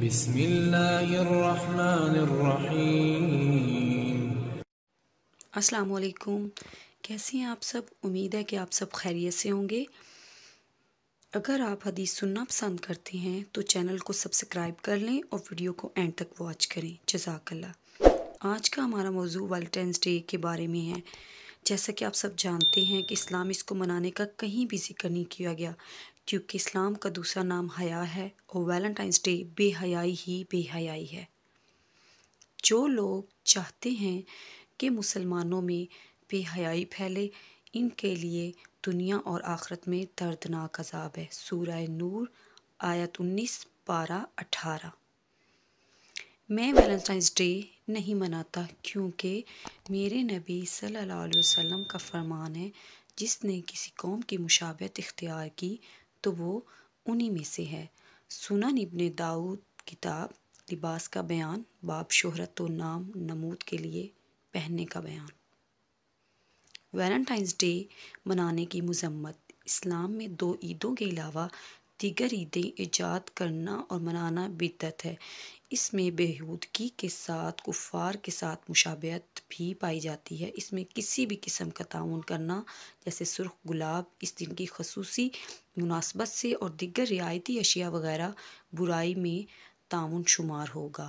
بسم اللہ الرحمن الرحیم۔ السلام علیکم، کیسے ہیں آپ سب؟ امید ہے کہ آپ سب خیریت سے ہوں گے۔ اگر آپ حدیث سننا پسند کرتے ہیں تو چینل کو سبسکرائب کر لیں اور ویڈیو کو اینڈ تک واچ کریں۔ جزاک اللہ۔ آج کا ہمارا موضوع ویلنٹائنس ڈے کے بارے میں ہے۔ جیسا کہ آپ سب جانتے ہیں کہ اسلام اس کو منانے کا کہیں بھی ذکر نہیں کیا گیا، کیونکہ اسلام کا دوسرا نام حیا ہے اور ویلنٹائنس ڈے بے حیائی ہی بے حیائی ہے۔ جو لوگ چاہتے ہیں کہ مسلمانوں میں بے حیائی پھیلے، ان کے لیے دنیا اور آخرت میں دردناک عذاب ہے۔ سورہ نور آیت 19 پارہ 18۔ میں ویلنٹائنس ڈے نہیں مناتا کیونکہ میرے نبی صلی اللہ علیہ وسلم کا فرمان ہے، جس نے کسی قوم کی مشابہت اختیار کی تو وہ انہی میں سے ہے۔ سنن ابن داؤد کتاب لباس کا بیان، باب شہرت و نام نمود کے لیے پہننے کا بیان۔ ویلنٹائنس ڈے منانے کی مذمت۔ اسلام میں 2 عیدوں کے علاوہ دیگر عیدیں ایجاد کرنا اور منانا بدعت ہے۔ اس میں بےہودگی کے ساتھ کفار کے ساتھ مشابہت بھی پائی جاتی ہے۔ اس میں کسی بھی قسم کا تعاون کرنا، جیسے سرخ گلاب اس دن کی خصوصی مناسبت سے اور دیگر رعایتی اشیاء وغیرہ، برائی میں تعاون شمار ہوگا۔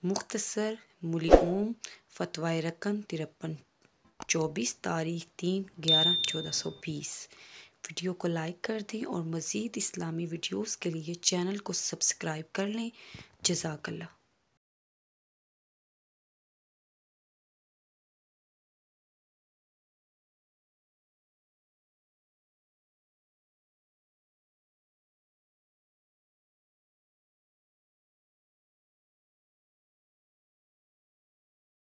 مختصر ملعون فتویٰ رقم 53 24 تاریخ 3/11/1420۔ ویڈیو کو لائک کر دیں اور مزید اسلامی ویڈیوز کے لیے چینل کو سبسکرائب کر لیں۔ جزاک اللہ۔